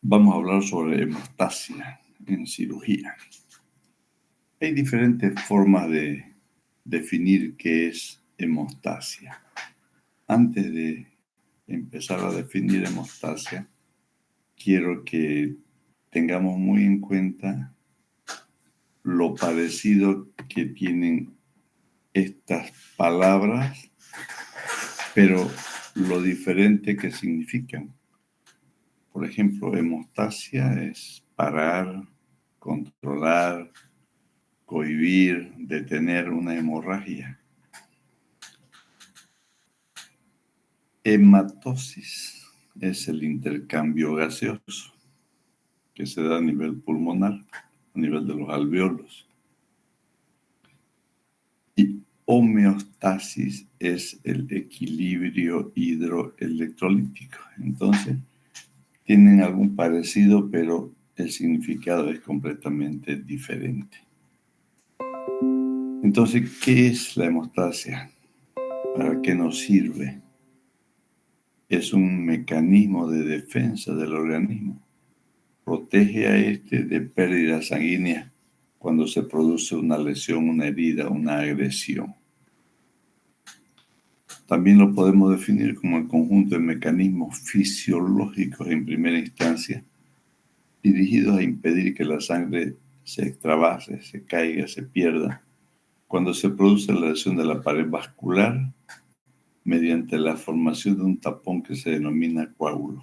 Vamos a hablar sobre hemostasia en cirugía. Hay diferentes formas de definir qué es hemostasia. Antes de empezar a definir hemostasia, quiero que tengamos muy en cuenta lo parecido que tienen estas palabras, pero lo diferente que significan. Por ejemplo, hemostasia es parar, controlar, cohibir, detener una hemorragia. Hematosis es el intercambio gaseoso que se da a nivel pulmonar, a nivel de los alveolos. Y homeostasis es el equilibrio hidroelectrolítico. Entonces, tienen algún parecido, pero el significado es completamente diferente. Entonces, ¿qué es la hemostasia? ¿Para qué nos sirve? Es un mecanismo de defensa del organismo. Protege a este de pérdidas sanguíneas cuando se produce una lesión, una herida, una agresión. También lo podemos definir como el conjunto de mecanismos fisiológicos en primera instancia, dirigidos a impedir que la sangre se extravase, se caiga, se pierda, cuando se produce la lesión de la pared vascular mediante la formación de un tapón que se denomina coágulo.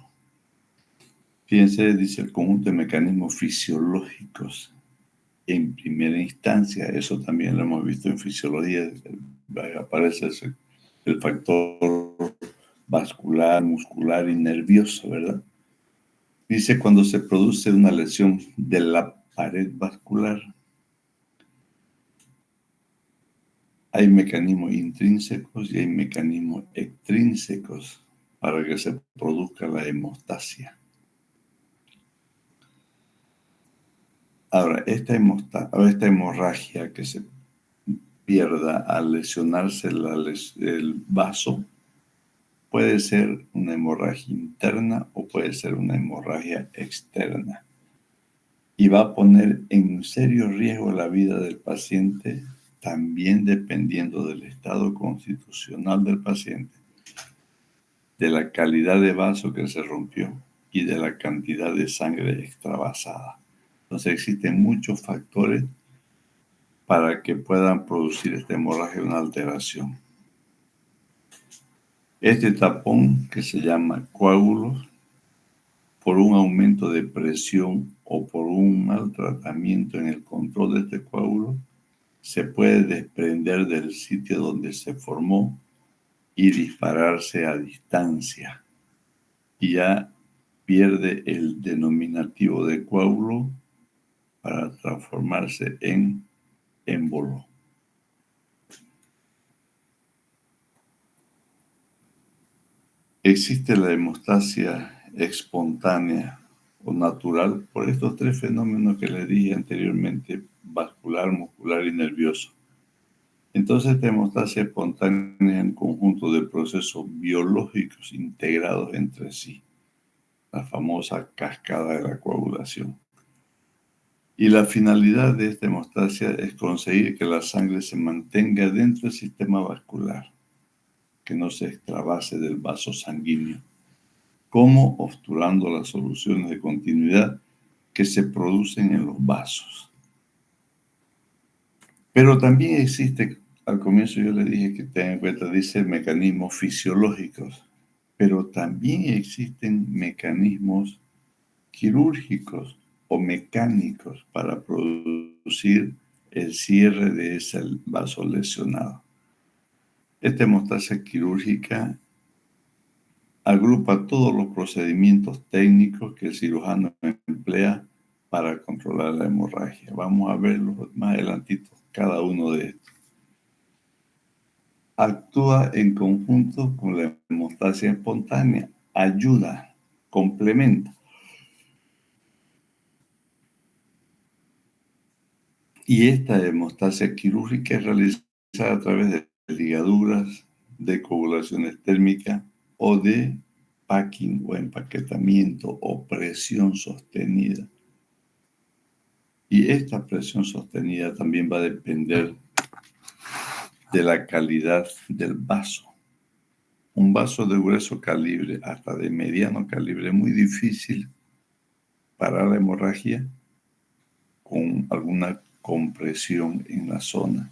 Fíjense, dice el conjunto de mecanismos fisiológicos en primera instancia. Eso también lo hemos visto en fisiología. Aparece el factor vascular, muscular y nervioso, ¿verdad? Dice cuando se produce una lesión de la pared vascular, hay mecanismos intrínsecos y hay mecanismos extrínsecos para que se produzca la hemostasia. Ahora, esta hemorragia que se pierda al lesionarse el vaso puede ser una hemorragia interna o puede ser una hemorragia externa. Y va a poner en serio riesgo la vida del paciente, también dependiendo del estado constitucional del paciente, de la calidad de vaso que se rompió y de la cantidad de sangre extravasada. Entonces existen muchos factores para que puedan producir esta hemorragia una alteración. Este tapón, que se llama coágulo, por un aumento de presión o por un mal tratamiento en el control de este coágulo, se puede desprender del sitio donde se formó y dispararse a distancia. Y ya pierde el denominativo de coágulo para transformarse en émbolo. Existe la hemostasia espontánea o natural por estos tres fenómenos que les dije anteriormente: vascular, muscular y nervioso. Entonces, esta hemostasia espontánea es un conjunto de procesos biológicos integrados entre sí, la famosa cascada de la coagulación. Y la finalidad de esta hemostasia es conseguir que la sangre se mantenga dentro del sistema vascular, que no se extravase del vaso sanguíneo, como obturando las soluciones de continuidad que se producen en los vasos. Pero también existe, al comienzo yo le dije que tengan en cuenta, dice mecanismos fisiológicos, pero también existen mecanismos quirúrgicos o mecánicos para producir el cierre de ese vaso lesionado. Esta hemostasia quirúrgica agrupa todos los procedimientos técnicos que el cirujano emplea para controlar la hemorragia. Vamos a verlos más adelantito, cada uno de estos. Actúa en conjunto con la hemostasia espontánea, ayuda, complementa. Y esta hemostasia quirúrgica es realizada a través de ligaduras, de coagulaciones térmicas o de packing o empaquetamiento o presión sostenida. Y esta presión sostenida también va a depender de la calidad del vaso. Un vaso de grueso calibre hasta de mediano calibre es muy difícil parar la hemorragia con alguna compresión en la zona.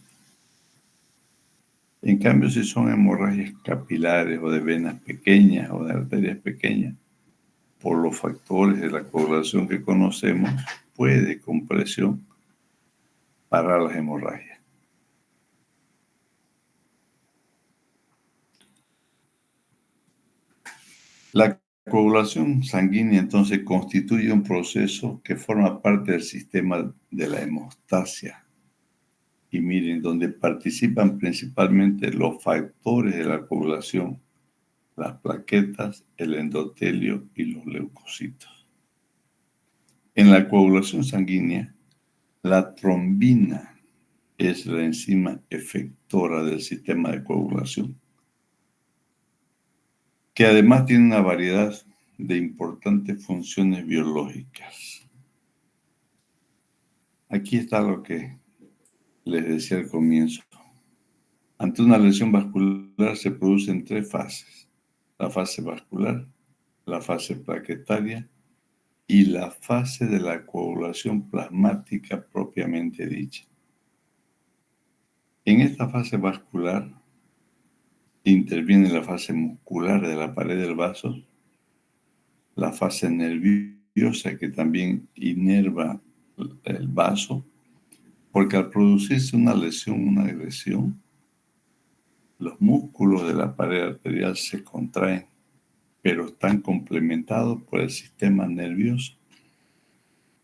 En cambio, si son hemorragias capilares o de venas pequeñas o de arterias pequeñas, por los factores de la coagulación que conocemos, puede con presión parar las hemorragias. La coagulación sanguínea entonces constituye un proceso que forma parte del sistema de la hemostasia. Y miren, donde participan principalmente los factores de la coagulación, las plaquetas, el endotelio y los leucocitos. En la coagulación sanguínea, la trombina es la enzima efectora del sistema de coagulación, que además tiene una variedad de importantes funciones biológicas. Aquí está lo que les decía al comienzo. Ante una lesión vascular se producen 3 fases: la fase vascular, la fase plaquetaria y la fase de la coagulación plasmática propiamente dicha. En esta fase vascular interviene la fase muscular de la pared del vaso, la fase nerviosa que también inerva el vaso, porque al producirse una lesión, una agresión, los músculos de la pared arterial se contraen, pero están complementados por el sistema nervioso.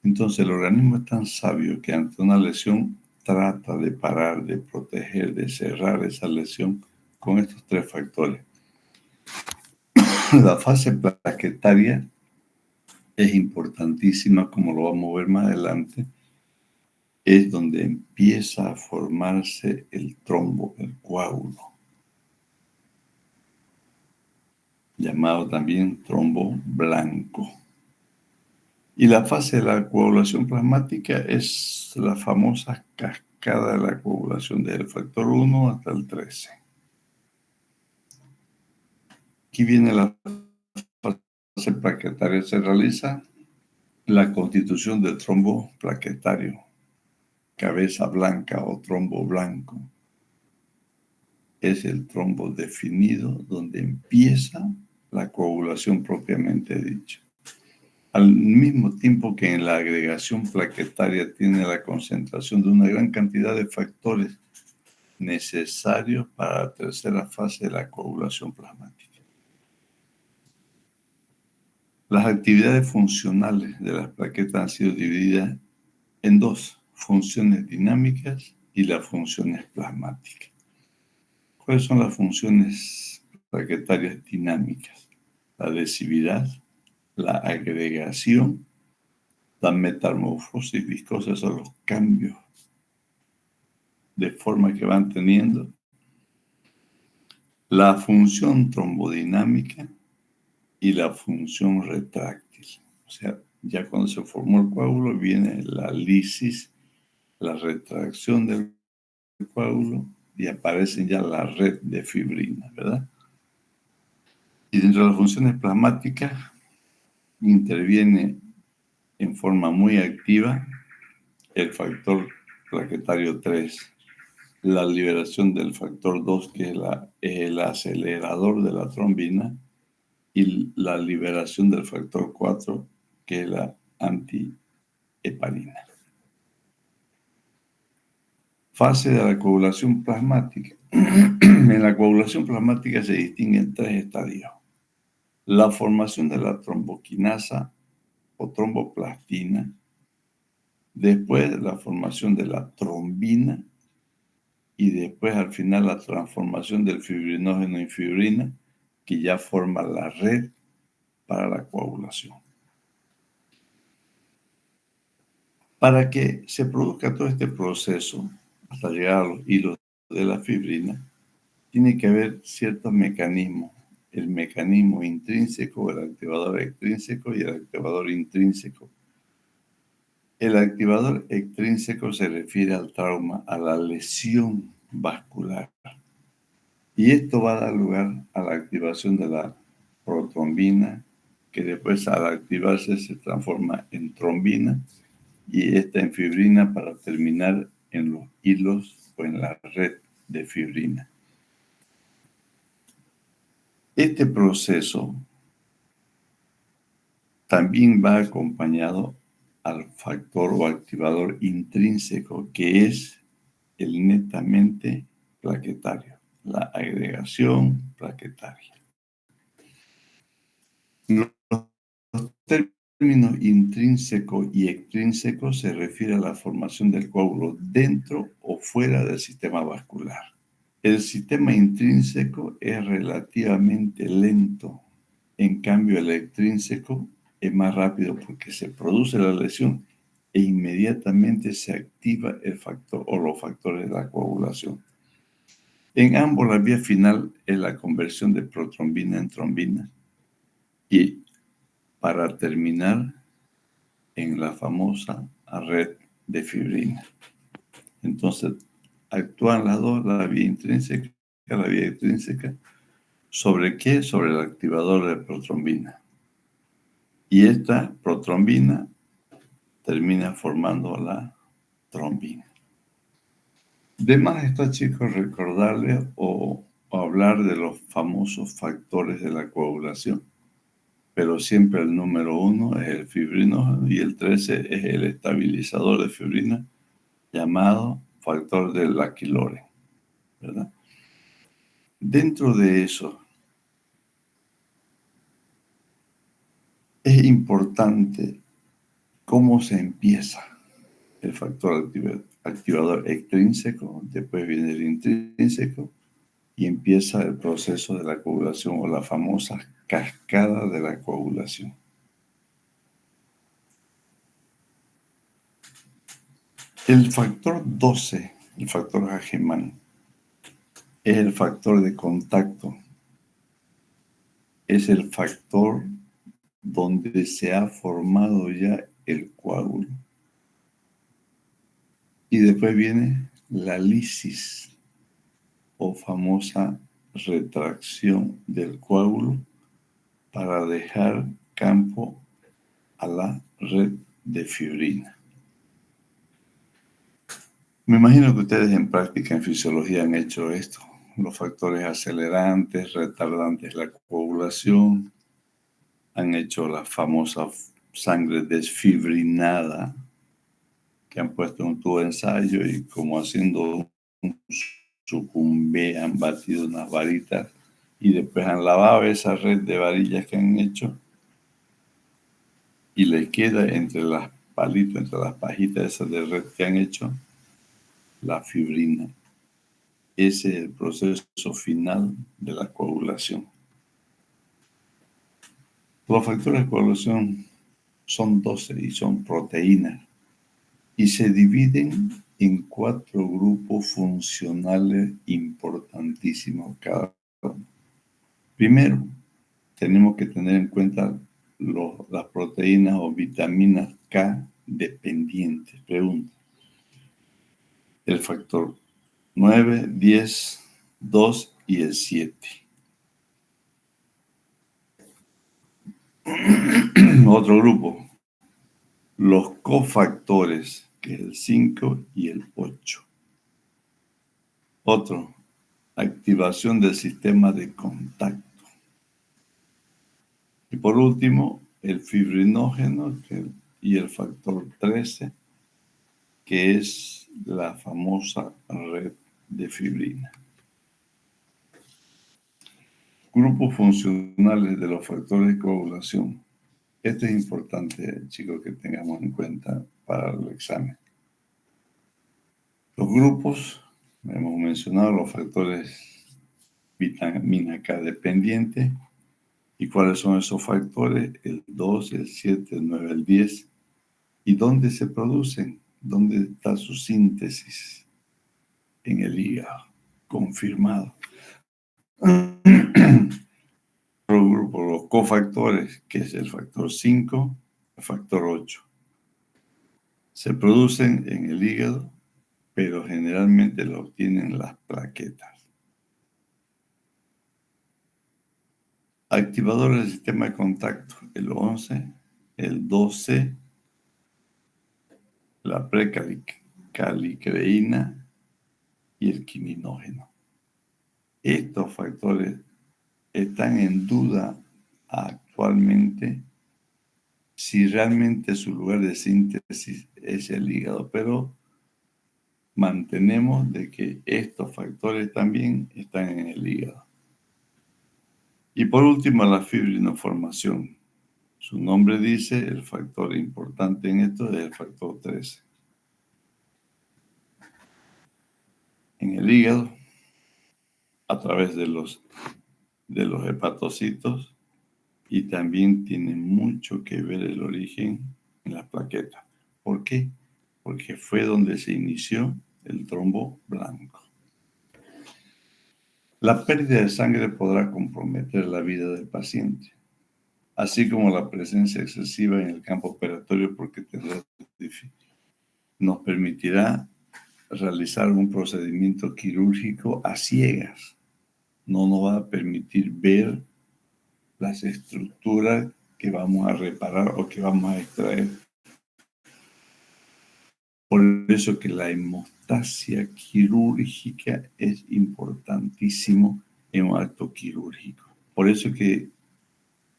Entonces el organismo es tan sabio que ante una lesión trata de parar, de proteger, de cerrar esa lesión con estos 3 factores. La fase plaquetaria es importantísima, como lo vamos a ver más adelante. Es donde empieza a formarse el trombo, el coágulo, llamado también trombo blanco. Y la fase de la coagulación plasmática es la famosa cascada de la coagulación, desde el factor 1 hasta el 13. Aquí viene la fase plaquetaria. Se realiza la constitución del trombo plaquetario, cabeza blanca o trombo blanco. Es el trombo definido donde empieza la coagulación propiamente dicha. Al mismo tiempo que en la agregación plaquetaria tiene la concentración de una gran cantidad de factores necesarios para la tercera fase de la coagulación plasmática. Las actividades funcionales de las plaquetas han sido divididas en 2: funciones dinámicas y las funciones plasmáticas. ¿Cuáles son las funciones plaquetarias dinámicas? La adhesividad, la agregación, la metamorfosis viscosa, son los cambios de forma que van teniendo, la función trombodinámica y la función retráctil. O sea, ya cuando se formó el coágulo viene la lisis, la retracción del coágulo y aparecen ya la red de fibrina, ¿verdad? Y dentro de las funciones plasmáticas interviene en forma muy activa el factor plaquetario 3, la liberación del factor 2, que es el acelerador de la trombina, y la liberación del factor 4, que es la antiheparina. Fase de la coagulación plasmática. En la coagulación plasmática se distinguen 3 estadios: la formación de la tromboquinasa o tromboplastina, después la formación de la trombina y después al final la transformación del fibrinógeno en fibrina, que ya forma la red para la coagulación. Para que se produzca todo este proceso hasta llegar a los hilos de la fibrina, tiene que haber ciertos mecanismos el mecanismo intrínseco, el activador extrínseco y el activador intrínseco. El activador extrínseco se refiere al trauma, a la lesión vascular. Y esto va a dar lugar a la activación de la protrombina, que después al activarse se transforma en trombina y esta en fibrina para terminar en los hilos o en la red de fibrina. Este proceso también va acompañado al factor o activador intrínseco, que es el netamente plaquetario, la agregación plaquetaria. Los términos intrínseco y extrínseco se refiere a la formación del coágulo dentro o fuera del sistema vascular. El sistema intrínseco es relativamente lento, en cambio el extrínseco es más rápido porque se produce la lesión e inmediatamente se activa el factor o los factores de la coagulación. En ambos la vía final es la conversión de protrombina en trombina y para terminar en la famosa red de fibrina. Entonces, actúan las dos, la vía intrínseca y la vía extrínseca. ¿Sobre qué? Sobre el activador de protrombina. Y esta protrombina termina formando la trombina. De más está, chicos, recordarles o hablar de los famosos factores de la coagulación. Pero siempre el número 1 es el fibrinógeno y el 13 es el estabilizador de fibrina llamado factor del Aquilore, ¿verdad? Dentro de eso, es importante cómo se empieza el factor activador extrínseco, después viene el intrínseco y empieza el proceso de la coagulación o la famosa cascada de la coagulación. El factor 12, el factor Hageman, es el factor de contacto. Es el factor donde se ha formado ya el coágulo. Y después viene la lisis o famosa retracción del coágulo para dejar campo a la red de fibrina. Me imagino que ustedes en práctica en fisiología han hecho esto. Los factores acelerantes, retardantes de la coagulación, han hecho la famosa sangre desfibrinada que han puesto en un tubo de ensayo y como haciendo un sucumbé han batido unas varitas y después han lavado esa red de varillas que han hecho y le queda entre las palitas, entre las pajitas esas de red que han hecho, la fibrina. Ese es el proceso final de la coagulación. Los factores de coagulación son 12 y son proteínas y se dividen en 4 grupos funcionales importantísimos cada uno. Primero, tenemos que tener en cuenta las proteínas o vitaminas K dependientes. Pregunta. El factor 9, 10, 2 y el 7. Otro grupo. Los cofactores, que es el 5 y el 8. Otro. Activación del sistema de contacto. Y por último, el fibrinógeno y el factor 13, que es la famosa red de fibrina. Grupos funcionales de los factores de coagulación. Esto es importante, chicos, que tengamos en cuenta para el examen. Los grupos, hemos mencionado los factores vitamina K dependientes. ¿Y cuáles son esos factores? El 2, el 7, el 9, el 10. ¿Y dónde se producen? ¿Dónde está su síntesis? En el hígado, confirmado. Otro grupo, los cofactores, que es el factor 5, el factor 8. Se producen en el hígado, pero generalmente lo obtienen las plaquetas. Activadores del sistema de contacto, el 11, el 12, la precalicreína y el quiminógeno. Estos factores están en duda actualmente si realmente su lugar de síntesis es el hígado, pero mantenemos de que estos factores también están en el hígado. Y por último, la fibrinoformación. Su nombre dice, el factor importante en esto es el factor 13. En el hígado, a través de los hepatocitos, y también tiene mucho que ver el origen en las plaquetas. ¿Por qué? Porque fue donde se inició el trombo blanco. La pérdida de sangre podrá comprometer la vida del paciente, así como la presencia excesiva en el campo operatorio, porque nos permitirá realizar un procedimiento quirúrgico a ciegas. No nos va a permitir ver las estructuras que vamos a reparar o que vamos a extraer. Por eso que la hemostasia quirúrgica es importantísimo en un acto quirúrgico. Por eso que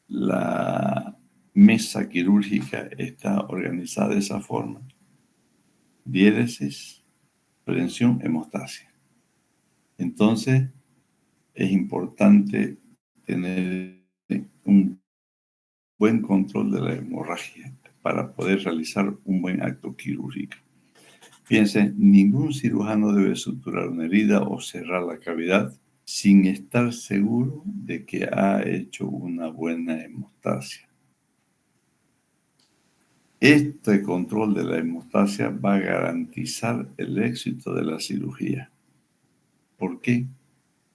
la mesa quirúrgica está organizada de esa forma. Diéresis, prevención, hemostasia. Entonces, es importante tener un buen control de la hemorragia para poder realizar un buen acto quirúrgico. Piensen, ningún cirujano debe suturar una herida o cerrar la cavidad sin estar seguro de que ha hecho una buena hemostasia. Este control de la hemostasia va a garantizar el éxito de la cirugía. ¿Por qué?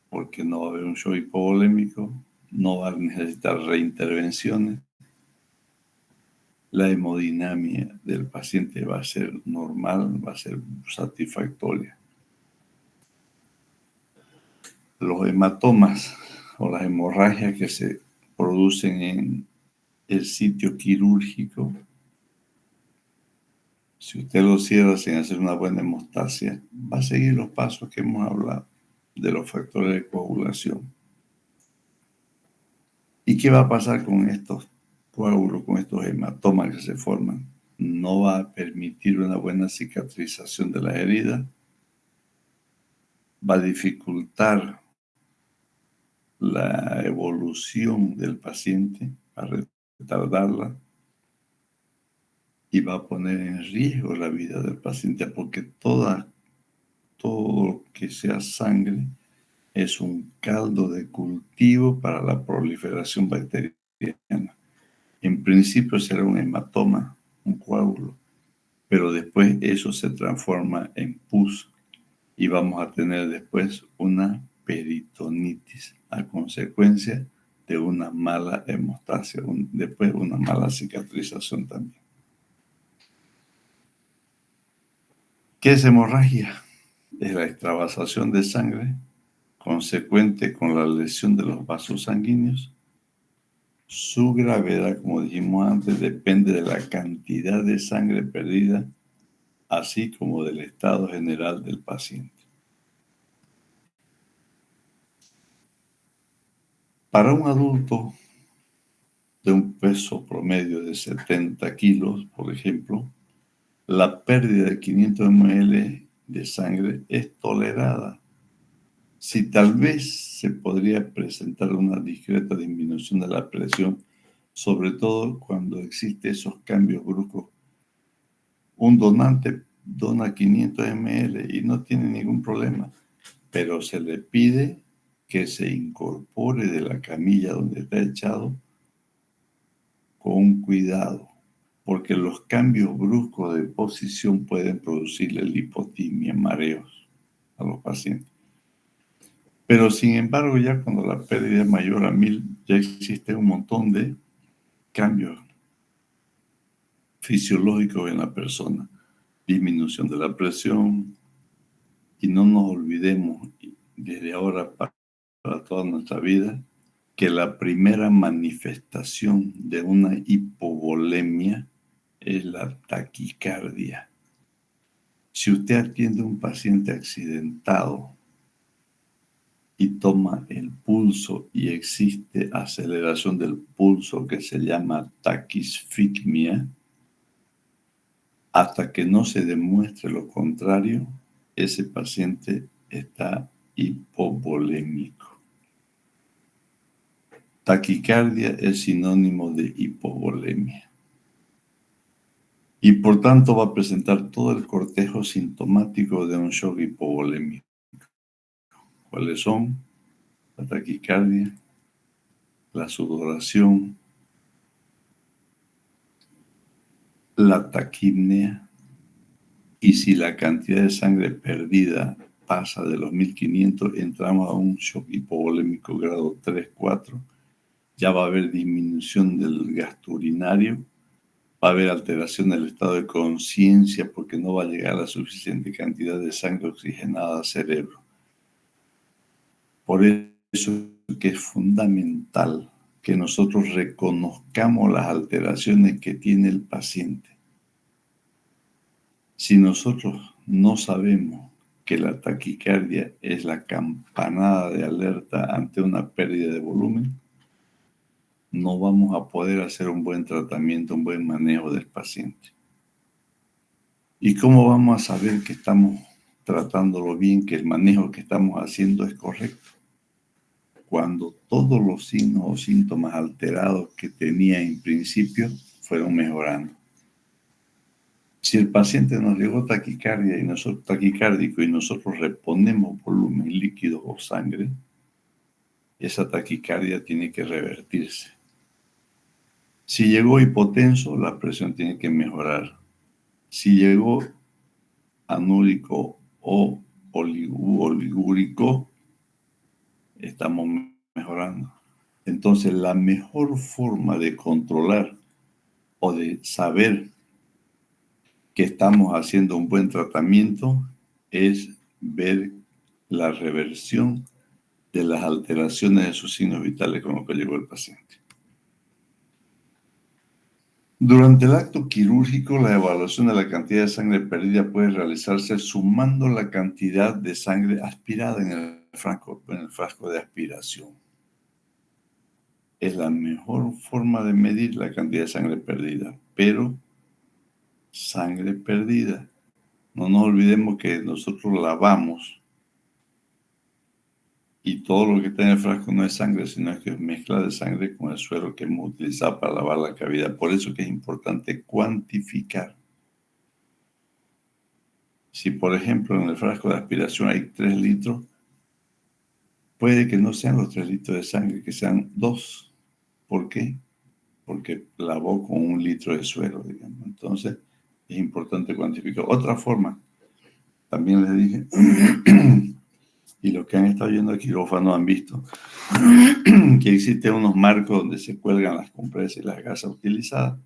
Porque no va a haber un shock hipovolémico, no va a necesitar reintervenciones. La hemodinamia del paciente va a ser normal, va a ser satisfactoria. Los hematomas o las hemorragias que se producen en el sitio quirúrgico, si usted lo cierra sin hacer una buena hemostasia, va a seguir los pasos que hemos hablado de los factores de coagulación. ¿Y qué va a pasar con estos coágulos, con estos hematomas que se forman? No va a permitir una buena cicatrización de la herida, va a dificultar la evolución del paciente, va a retardarla y va a poner en riesgo la vida del paciente, porque todo lo que sea sangre es un caldo de cultivo para la proliferación bacteriana. En principio será un hematoma, un coágulo, pero después eso se transforma en pus y vamos a tener después una peritonitis a consecuencia de una mala hemostasia, después una mala cicatrización también. ¿Qué es hemorragia? Es la extravasación de sangre consecuente con la lesión de los vasos sanguíneos. Su gravedad, como dijimos antes, depende de la cantidad de sangre perdida, así como del estado general del paciente. Para un adulto de un peso promedio de 70 kilos, por ejemplo, la pérdida de 500 ml de sangre es tolerada. Si tal vez se podría presentar una discreta disminución de la presión, sobre todo cuando existen esos cambios bruscos. Un donante dona 500 ml y no tiene ningún problema, pero se le pide que se incorpore de la camilla donde está echado con cuidado, porque los cambios bruscos de posición pueden producirle lipotimia, mareos a los pacientes. Pero sin embargo, ya cuando la pérdida es mayor a 1000, ya existe un montón de cambios fisiológicos en la persona. Disminución de la presión, y no nos olvidemos desde ahora para toda nuestra vida que la primera manifestación de una hipovolemia es la taquicardia. Si usted atiende a un paciente accidentado y toma el pulso y existe aceleración del pulso que se llama taquisfigmia, hasta que no se demuestre lo contrario, ese paciente está hipovolémico. Taquicardia es sinónimo de hipovolemia. Y por tanto va a presentar todo el cortejo sintomático de un shock hipovolémico. ¿Cuáles son? La taquicardia, la sudoración, la taquipnea, y si la cantidad de sangre perdida pasa de los 1500, entramos a un shock hipovolémico grado 3, 4. Ya va a haber disminución del gasto urinario, va a haber alteración del estado de conciencia porque no va a llegar la suficiente cantidad de sangre oxigenada al cerebro. Por eso que es fundamental que nosotros reconozcamos las alteraciones que tiene el paciente. Si nosotros no sabemos que la taquicardia es la campanada de alerta ante una pérdida de volumen, no vamos a poder hacer un buen tratamiento, un buen manejo del paciente. ¿Y cómo vamos a saber que estamos tratándolo bien, que el manejo que estamos haciendo es correcto? Cuando todos los signos o síntomas alterados que tenía en principio fueron mejorando. Si el paciente nos llegó taquicárdico y nosotros reponemos volumen líquido o sangre, esa taquicardia tiene que revertirse. Si llegó hipotenso, la presión tiene que mejorar. Si llegó anúrico o oligúrico, estamos mejorando. Entonces, la mejor forma de controlar o de saber que estamos haciendo un buen tratamiento es ver la reversión de las alteraciones de sus signos vitales con los que llegó el paciente. Durante el acto quirúrgico, la evaluación de la cantidad de sangre perdida puede realizarse sumando la cantidad de sangre aspirada en el frasco de aspiración. Es la mejor forma de medir la cantidad de sangre perdida, pero sangre perdida. No nos olvidemos que nosotros lavamos y todo lo que está en el frasco no es sangre, sino que es mezcla de sangre con el suero que hemos utilizado para lavar la cavidad. Por eso que es importante cuantificar. Si, por ejemplo, en el frasco de aspiración hay 3 litros, puede que no sean los 3 litros de sangre, que sean 2. ¿Por qué? Porque lavó con 1 litro de suero, digamos. Entonces, es importante cuantificar. Otra forma, también les dije, y los que han estado yendo al quirófano han visto que existen unos marcos donde se cuelgan las compresas y las gasas utilizadas.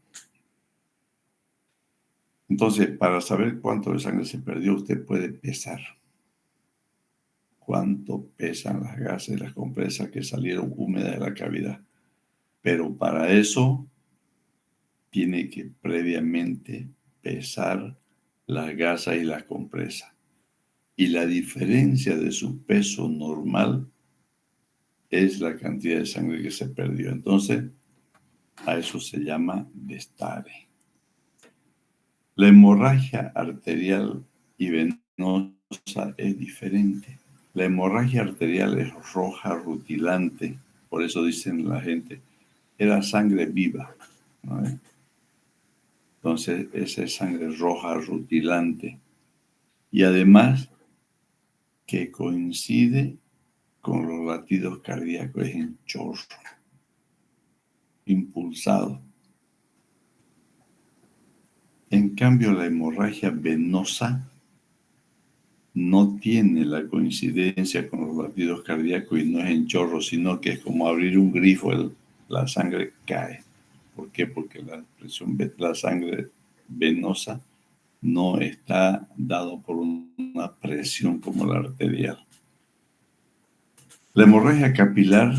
Entonces, para saber cuánto de sangre se perdió, usted puede pesar cuánto pesan las gasas y las compresas que salieron húmedas de la cavidad. Pero para eso tiene que previamente pesar las gasas y las compresas. Y la diferencia de su peso normal es la cantidad de sangre que se perdió. Entonces, a eso se llama destare. La hemorragia arterial y venosa es diferente. La hemorragia arterial es roja rutilante, por eso dicen la gente, era sangre viva, ¿no? Entonces, esa es sangre roja rutilante. Y además, que coincide con los latidos cardíacos, es en chorro, impulsado. En cambio, la hemorragia venosa no tiene la coincidencia con los latidos cardíacos y no es en chorro, sino que es como abrir un grifo, la sangre cae. ¿Por qué? Porque la sangre venosa no está dado por una presión como la arterial. La hemorragia capilar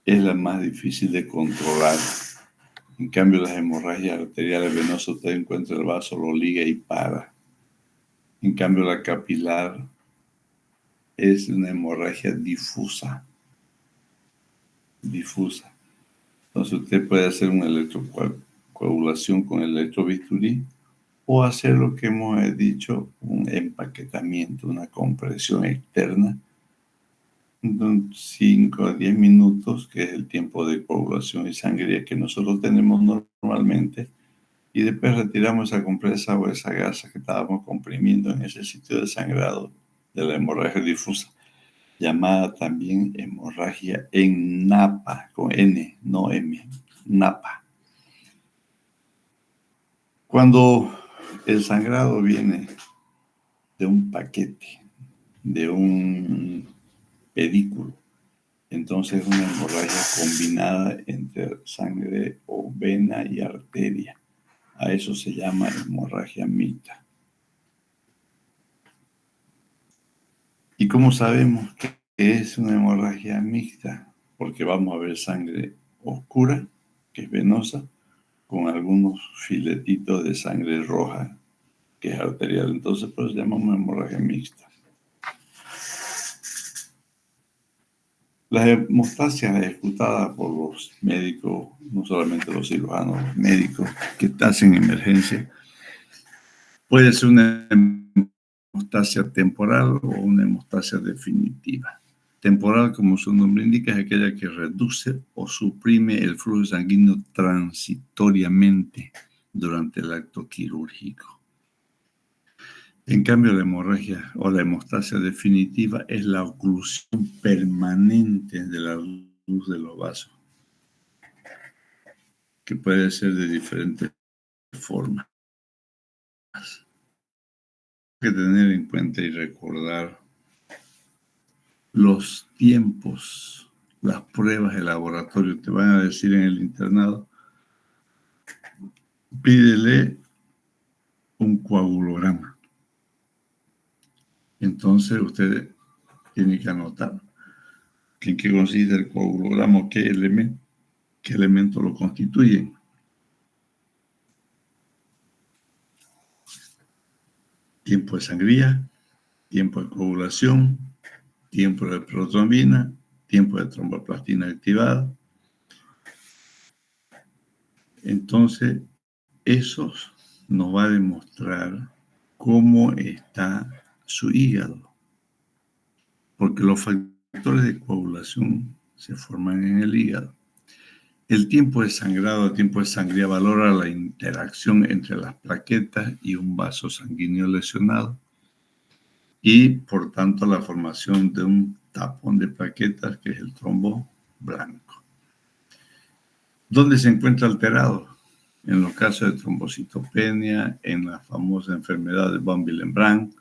es la más difícil de controlar. En cambio, las hemorragias arteriales venosas, usted encuentra el vaso, lo liga y para. En cambio, la capilar es una hemorragia difusa. Difusa. Entonces, usted puede hacer una electrocoagulación con el electrobisturí o hacer lo que hemos dicho, un empaquetamiento, una compresión externa, 5 a 10 minutos, que es el tiempo de coagulación y sangría que nosotros tenemos normalmente, y después retiramos esa compresa o esa gasa que estábamos comprimiendo en ese sitio de sangrado de la hemorragia difusa, llamada también hemorragia en napa, con N, no M, napa. Cuando el sangrado viene de un paquete, de un pedículo, entonces es una hemorragia combinada entre sangre o vena y arteria. A eso se llama hemorragia mixta. ¿Y cómo sabemos que es una hemorragia mixta? Porque vamos a ver sangre oscura, que es venosa, con algunos filetitos de sangre roja, que es arterial. Entonces, pues llamamos hemorragia mixta. Las hemostasias ejecutadas por los médicos, no solamente los cirujanos, los médicos que hacen emergencia, puede ser una hemostasia temporal o una hemostasia definitiva. Temporal, como su nombre indica, es aquella que reduce o suprime el flujo sanguíneo transitoriamente durante el acto quirúrgico. En cambio, la hemorragia o la hemostasia definitiva es la oclusión permanente de la luz de los vasos, que puede ser de diferentes formas. Hay que tener en cuenta y recordar los tiempos, las pruebas de laboratorio. Te van a decir en el internado, pídele un coagulograma. Entonces usted tiene que anotar en qué consiste el coagulograma, qué elementos lo constituyen. Tiempo de sangría, tiempo de coagulación, tiempo de protrombina, tiempo de tromboplastina activada. Entonces, eso nos va a demostrar cómo está su hígado, porque los factores de coagulación se forman en el hígado. El tiempo de sangrado, el tiempo de sangría valora la interacción entre las plaquetas y un vaso sanguíneo lesionado y, por tanto, la formación de un tapón de plaquetas, que es el trombo blanco. ¿Dónde se encuentra alterado? En los casos de trombocitopenia, en la famosa enfermedad de von Willebrand,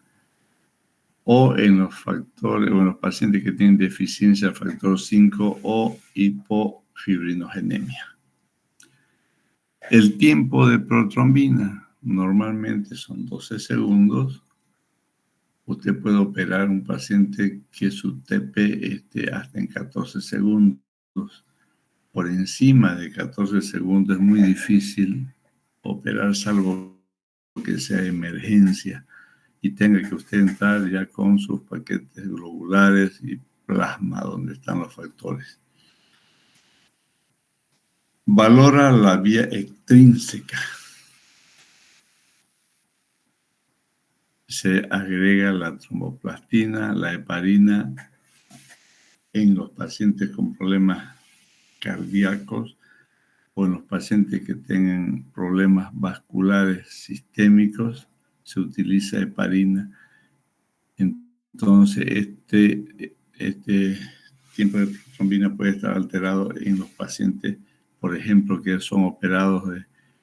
o en los factores, o en los pacientes que tienen deficiencia del factor 5 o hipofibrinogenemia. El tiempo de protrombina normalmente son 12 segundos. Usted puede operar un paciente que su TP esté hasta en 14 segundos. Por encima de 14 segundos es muy difícil operar, salvo que sea emergencia y tenga que usted entrar ya con sus paquetes globulares y plasma donde están los factores. Valora la vía extrínseca. Se agrega la tromboplastina, la heparina en los pacientes con problemas cardíacos o en los pacientes que tengan problemas vasculares sistémicos, se utiliza heparina. Entonces, este tiempo de protrombina puede estar alterado en los pacientes, por ejemplo, que son operados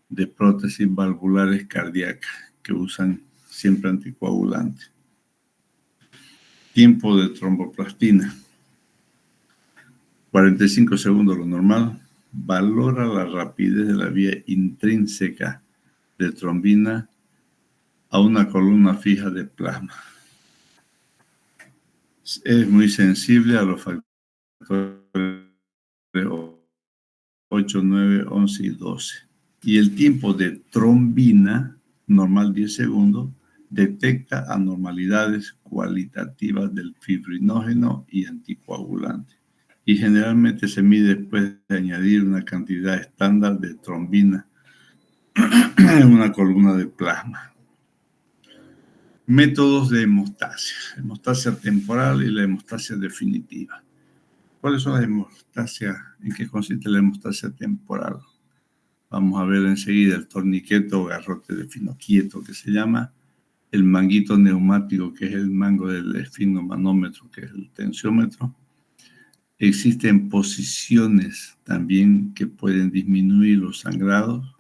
de prótesis valvulares cardíacas, que usan siempre anticoagulante. Tiempo de tromboplastina, 45 segundos lo normal. Valora la rapidez de la vía intrínseca de trombina a una columna fija de plasma. Es muy sensible a los factores 8, 9, 11 y 12. Y el tiempo de trombina, normal 10 segundos, detecta anormalidades cualitativas del fibrinógeno y anticoagulante. Y generalmente se mide después de añadir una cantidad estándar de trombina en una columna de plasma. Métodos de hemostasia temporal y la hemostasia definitiva. ¿Cuáles son las hemostasias? ¿En qué consiste la hemostasia temporal? Vamos a ver enseguida el torniquete o garrote de finoquieto, que se llama el manguito neumático, que es el mango del esfigmomanómetro, que es el tensiómetro. Existen posiciones también que pueden disminuir los sangrados.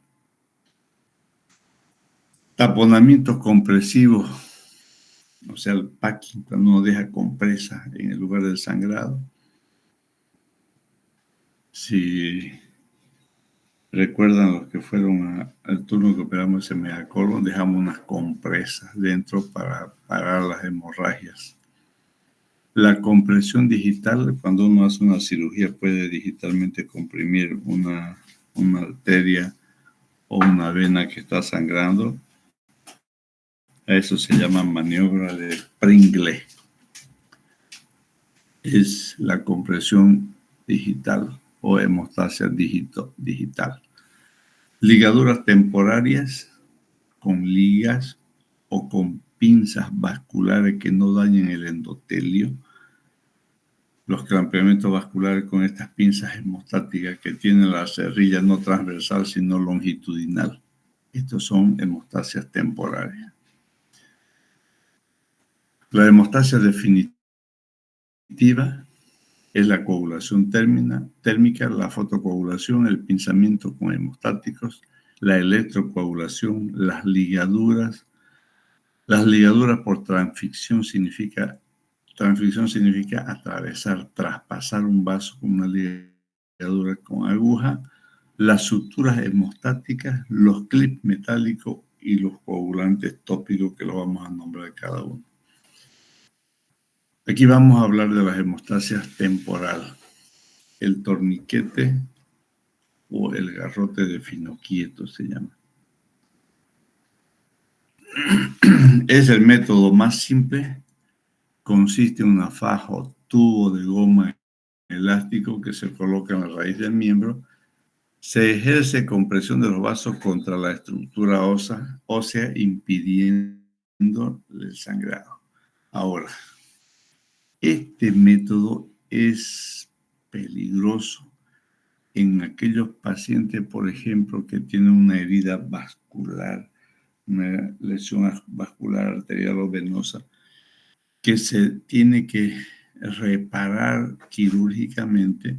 Taponamientos compresivos, o sea, el packing, cuando uno deja compresa en el lugar del sangrado. Si recuerdan los que fueron al turno que operamos ese megacolon, dejamos unas compresas dentro para parar las hemorragias. La compresión digital, cuando uno hace una cirugía, puede digitalmente comprimir una arteria o una vena que está sangrando. A eso se llama maniobra de Pringle. Es la compresión digital o hemostasia digital. Ligaduras temporarias con ligas o con pinzas vasculares que no dañen el endotelio. Los crampeamientos vasculares con estas pinzas hemostáticas que tienen la cerrilla no transversal sino longitudinal. Estos son hemostasias temporarias. La hemostasia definitiva es la coagulación térmica, la fotocoagulación, el pinzamiento con hemostáticos, la electrocoagulación, las ligaduras. Las ligaduras por transficción significa atravesar, traspasar un vaso con una ligadura con aguja, las suturas hemostáticas, los clips metálicos y los coagulantes tópicos, que los vamos a nombrar cada uno. Aquí vamos a hablar de las hemostasias temporal, el torniquete o el garrote de finoquieto se llama. Es el método más simple. Consiste en una faja o tubo de goma elástico que se coloca en la raíz del miembro. Se ejerce compresión de los vasos contra la estructura ósea impidiendo el sangrado. Ahora, este método es peligroso en aquellos pacientes, por ejemplo, que tienen una herida vascular, una lesión vascular arterial o venosa, que se tiene que reparar quirúrgicamente.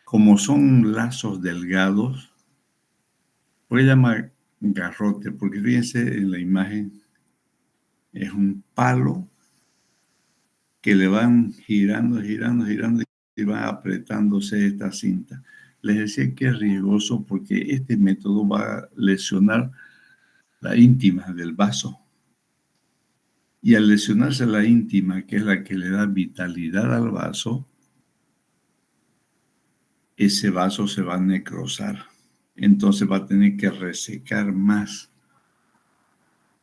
Como son lazos delgados, puede llamar garrote, porque fíjense en la imagen, es un palo que le van girando y va apretándose esta cinta. Les decía que es riesgoso porque este método va a lesionar la íntima del vaso. Y al lesionarse la íntima, que es la que le da vitalidad al vaso, ese vaso se va a necrosar. Entonces va a tener que resecar más.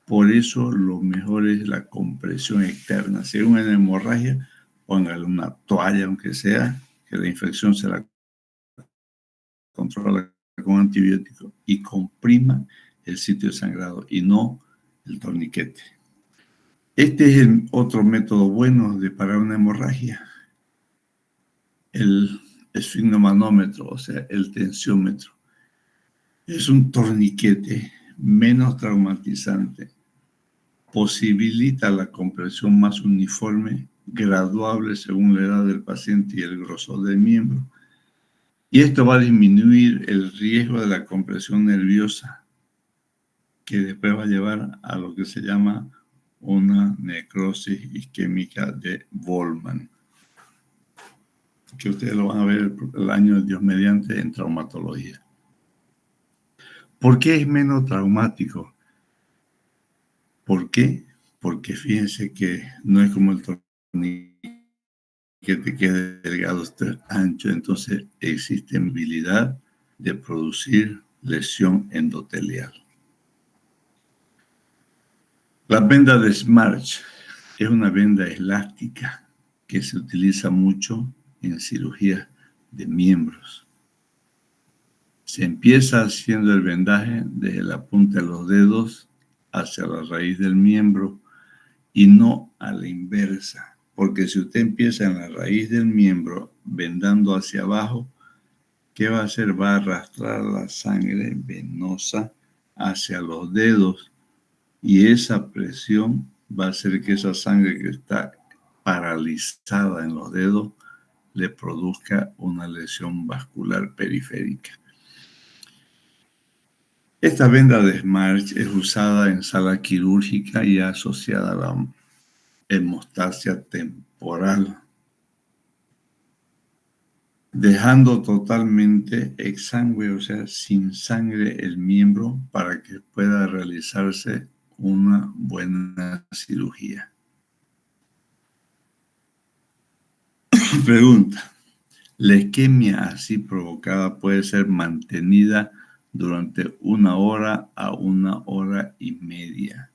Por eso lo mejor es la compresión externa. Si hay una hemorragia, póngale una toalla, aunque sea, que la infección se la controla con antibiótico y comprima el sitio de sangrado y no el torniquete. Este es el otro método bueno de parar una hemorragia. El esfigmomanómetro, o sea, el tensiómetro. Es un torniquete menos traumatizante. Posibilita la compresión más uniforme, graduable según la edad del paciente y el grosor del miembro. Y esto va a disminuir el riesgo de la compresión nerviosa que después va a llevar a lo que se llama una necrosis isquémica de Volkmann, que ustedes lo van a ver el año de Dios mediante en traumatología. ¿Por qué es menos traumático? ¿Por qué? Porque fíjense que no es como el torniquete que te quede delgado, esté ancho, entonces existe habilidad de producir lesión endotelial. La venda de Smarch es una venda elástica que se utiliza mucho en cirugía de miembros. Se empieza haciendo el vendaje desde la punta de los dedos hacia la raíz del miembro y no a la inversa, porque si usted empieza en la raíz del miembro vendando hacia abajo, ¿qué va a hacer? Va a arrastrar la sangre venosa hacia los dedos y esa presión va a hacer que esa sangre que está paralizada en los dedos le produzca una lesión vascular periférica. Esta venda de Smarch es usada en sala quirúrgica y asociada a la hemostasia temporal, dejando totalmente exangüe, o sea, sin sangre el miembro para que pueda realizarse una buena cirugía. Pregunta: ¿la isquemia así provocada puede ser mantenida durante 1 hora a 1 hora y media?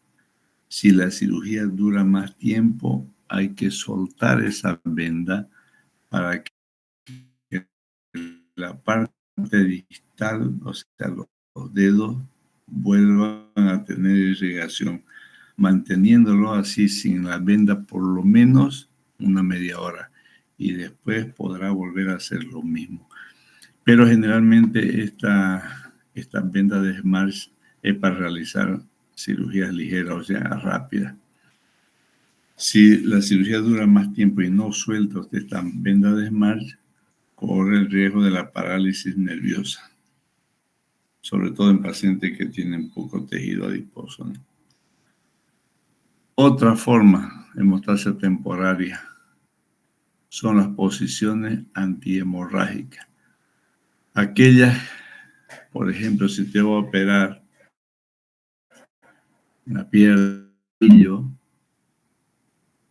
Si la cirugía dura más tiempo, hay que soltar esa venda para que la parte distal, o sea, los dedos, vuelvan a tener irrigación, manteniéndolo así sin la venda por lo menos una media hora y después podrá volver a hacer lo mismo. Pero generalmente esta venda de Smarch es para realizar cirugías ligeras, o sea, rápidas. Si la cirugía dura más tiempo y no suelta usted esta venda de Smarch, corre el riesgo de la parálisis nerviosa, sobre todo en pacientes que tienen poco tejido adiposo, ¿no? Otra forma de hemostasia temporaria son las posiciones antihemorrágicas. Aquellas, por ejemplo, si te voy a operar la pierna,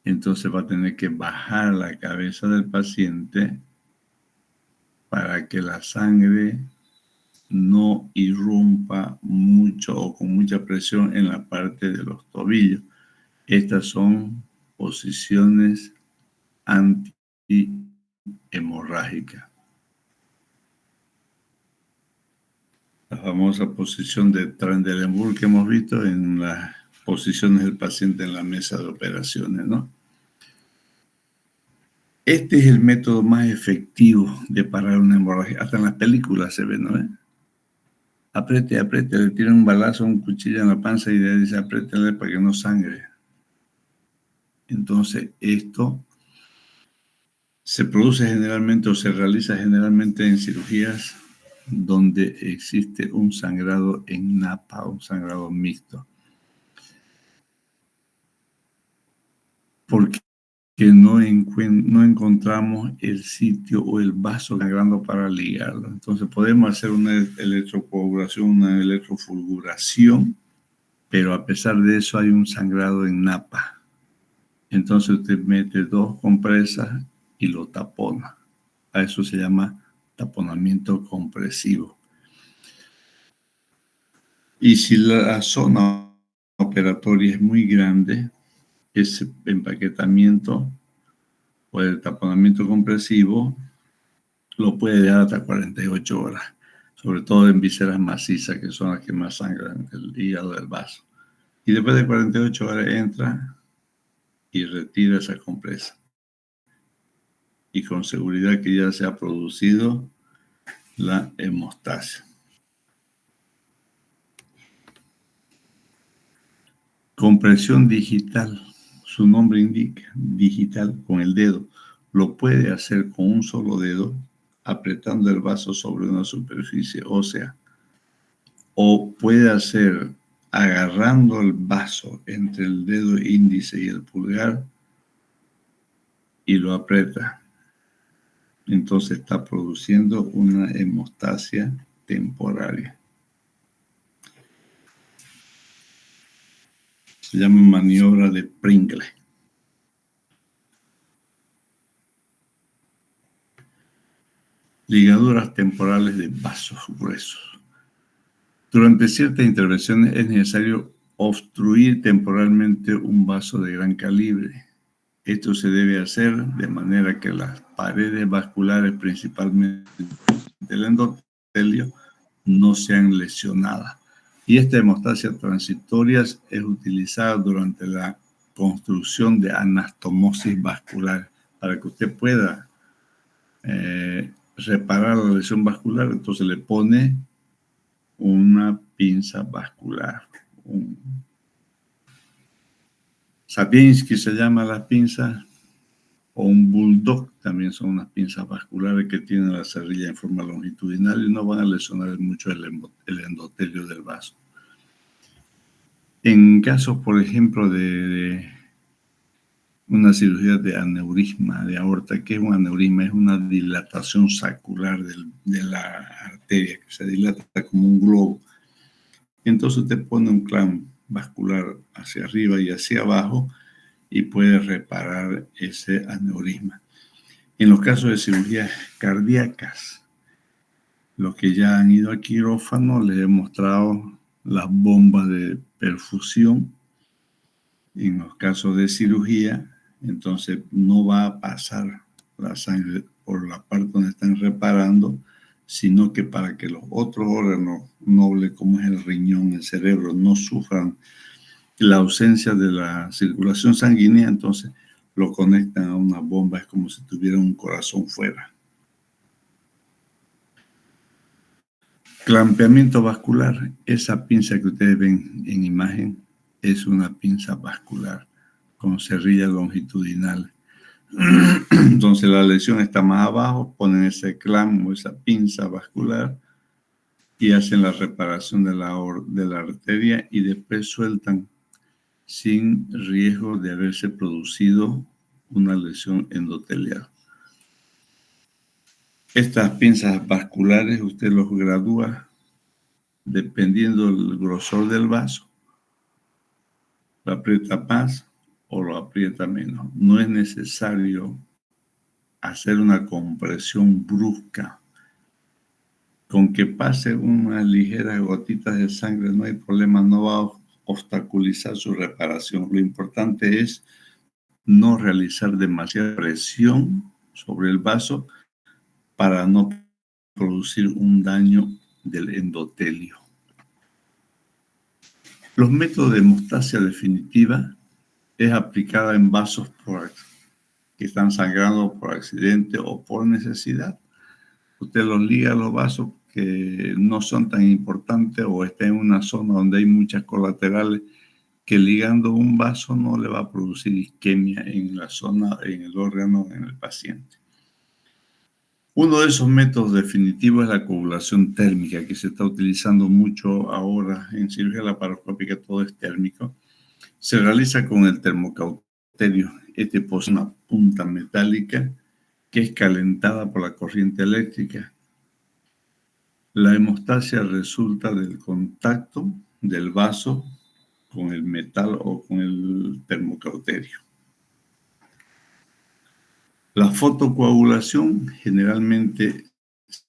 entonces va a tener que bajar la cabeza del paciente para que la sangre no irrumpa mucho o con mucha presión en la parte de los tobillos. Estas son posiciones antihemorrágicas. La famosa posición de Trendelenburg que hemos visto en las posiciones del paciente en la mesa de operaciones, ¿no? Este es el método más efectivo de parar una hemorragia. Hasta en las películas se ve, ¿no? Apriete, apriete, le tiran un balazo, un cuchillo en la panza y le dice apriétele para que no sangre. Entonces, esto se produce generalmente o se realiza generalmente en cirugías donde existe un sangrado en napa, un sangrado mixto. Porque no encontramos el sitio o el vaso sangrando para ligarlo. Entonces podemos hacer una electrocoagulación, una electrofulguración, pero a pesar de eso hay un sangrado en napa. Entonces usted mete 2 compresas y lo tapona. A eso se llama taponamiento compresivo. Y si la zona operatoria es muy grande, ese empaquetamiento o el taponamiento compresivo lo puede dejar hasta 48 horas, sobre todo en vísceras macizas, que son las que más sangran el hígado del vaso. Y después de 48 horas entra y retira esa compresa. Y con seguridad que ya se ha producido la hemostasia. Compresión digital, su nombre indica, digital, con el dedo. Lo puede hacer con un solo dedo, apretando el vaso sobre una superficie ósea. O puede hacer agarrando el vaso entre el dedo índice y el pulgar y lo aprieta. Entonces está produciendo una hemostasia temporaria. Se llama maniobra de Pringle. Ligaduras temporales de vasos gruesos. Durante ciertas intervenciones es necesario obstruir temporalmente un vaso de gran calibre. Esto se debe hacer de manera que las paredes vasculares, principalmente del endotelio, no sean lesionadas. Y esta hemostasia transitoria es utilizada durante la construcción de anastomosis vascular para que usted pueda reparar la lesión vascular. Entonces le pone una pinza vascular. Sabinsky se llama la pinza, o un bulldog, también son unas pinzas vasculares que tienen la cerrilla en forma longitudinal y no van a lesionar mucho el endotelio del vaso. En casos, por ejemplo, de una cirugía de aneurisma de aorta, ¿qué es un aneurisma? Es una dilatación saccular de la arteria, que se dilata como un globo. Entonces usted pone un clamp vascular hacia arriba y hacia abajo y puede reparar ese aneurisma. En los casos de cirugías cardíacas, los que ya han ido a quirófano, les he mostrado las bombas de perfusión. En los casos de cirugía, entonces no va a pasar la sangre por la parte donde están reparando, sino que para que los otros órganos nobles, como es el riñón, el cerebro, no sufran la ausencia de la circulación sanguínea, entonces lo conectan a una bomba, es como si tuviera un corazón fuera. Clampeamiento vascular, esa pinza que ustedes ven en imagen es una pinza vascular con cerrilla longitudinal. Entonces la lesión está más abajo, ponen ese clamp o esa pinza vascular y hacen la reparación de la arteria y después sueltan sin riesgo de haberse producido una lesión endotelial. Estas pinzas vasculares usted los gradúa dependiendo del grosor del vaso. Lo aprieta más o lo aprieta menos. No es necesario hacer una compresión brusca. Con que pase unas ligeras gotitas de sangre no hay problema, no va a obstaculizar su reparación. Lo importante es no realizar demasiada presión sobre el vaso para no producir un daño del endotelio. Los métodos de hemostasia definitiva es aplicada en vasos que están sangrando por accidente o por necesidad. Usted los liga a los vasos que no son tan importantes o está en una zona donde hay muchas colaterales, que ligando un vaso no le va a producir isquemia en la zona, en el órgano, en el paciente. Uno de esos métodos definitivos es la coagulación térmica, que se está utilizando mucho ahora en cirugía laparoscópica, todo es térmico. Se realiza con el termocauterio. Este posee una punta metálica que es calentada por la corriente eléctrica. La hemostasia resulta del contacto del vaso con el metal o con el termocauterio. La fotocoagulación generalmente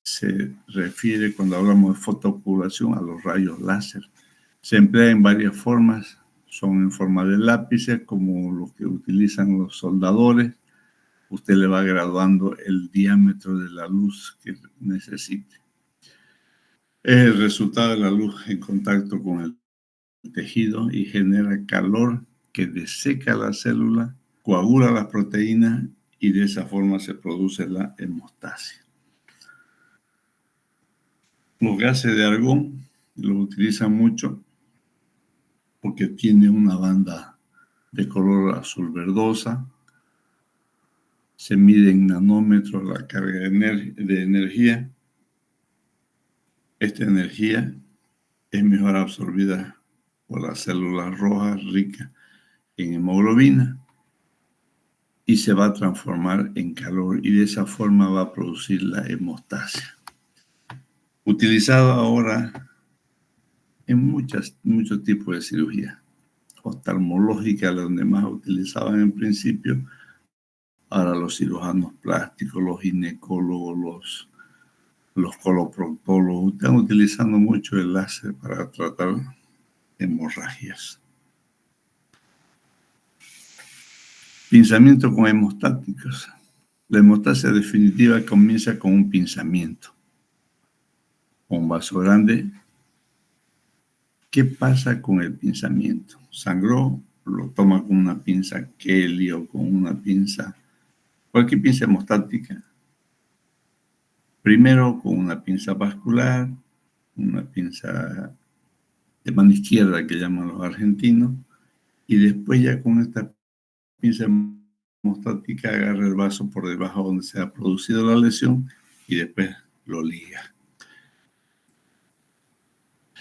se refiere, cuando hablamos de fotocoagulación, a los rayos láser. Se emplea en varias formas, son en forma de lápices, como los que utilizan los soldadores. Usted le va graduando el diámetro de la luz que necesite. Es el resultado de la luz en contacto con el tejido y genera calor que deseca la célula, coagula las proteínas y de esa forma se produce la hemostasia. Los gases de argón los utilizan mucho porque tiene una banda de color azul verdosa. Se mide en nanómetros la carga de energía. Esta energía es mejor absorbida por las células rojas ricas en hemoglobina y se va a transformar en calor y de esa forma va a producir la hemostasia. Utilizado ahora en muchos tipos de cirugía. Oftalmológica, donde más utilizaban en principio, ahora los cirujanos plásticos, los ginecólogos, los coloproctólogos están utilizando mucho el láser para tratar hemorragias. Pinzamiento con hemostáticos. La hemostasia definitiva comienza con un pinzamiento. Un vaso grande. ¿Qué pasa con el pinzamiento? Sangró, lo toma con una pinza Kelly o con una pinza, cualquier pinza hemostática. Primero con una pinza vascular, una pinza de mano izquierda que llaman los argentinos, y después ya con esta pinza hemostática agarra el vaso por debajo donde se ha producido la lesión y después lo liga.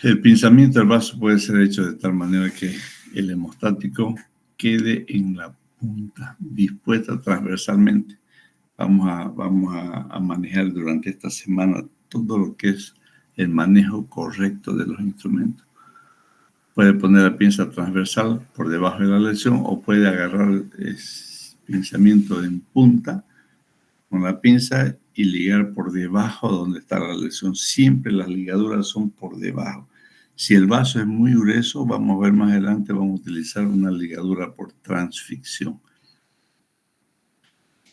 El pinzamiento del vaso puede ser hecho de tal manera que el hemostático quede en la punta, dispuesta transversalmente. Vamos a manejar durante esta semana todo lo que es el manejo correcto de los instrumentos. Puede poner la pinza transversal por debajo de la lesión o puede agarrar el pinzamiento en punta con la pinza y ligar por debajo donde está la lesión. Siempre las ligaduras son por debajo. Si el vaso es muy grueso, vamos a ver más adelante, vamos a utilizar una ligadura por transficción.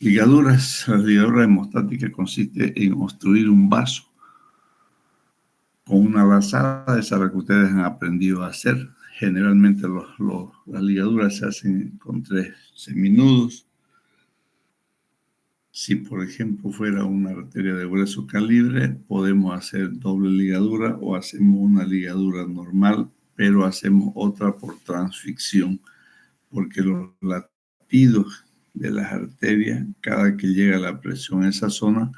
Ligaduras, la ligadura hemostática consiste en obstruir un vaso con una lazada, esa es la que ustedes han aprendido a hacer. Generalmente las ligaduras se hacen con 3 seminudos. Si, por ejemplo, fuera una arteria de grueso calibre, podemos hacer doble ligadura o hacemos una ligadura normal, pero hacemos otra por transficción, porque los latidos de las arterias, cada que llega la presión a esa zona,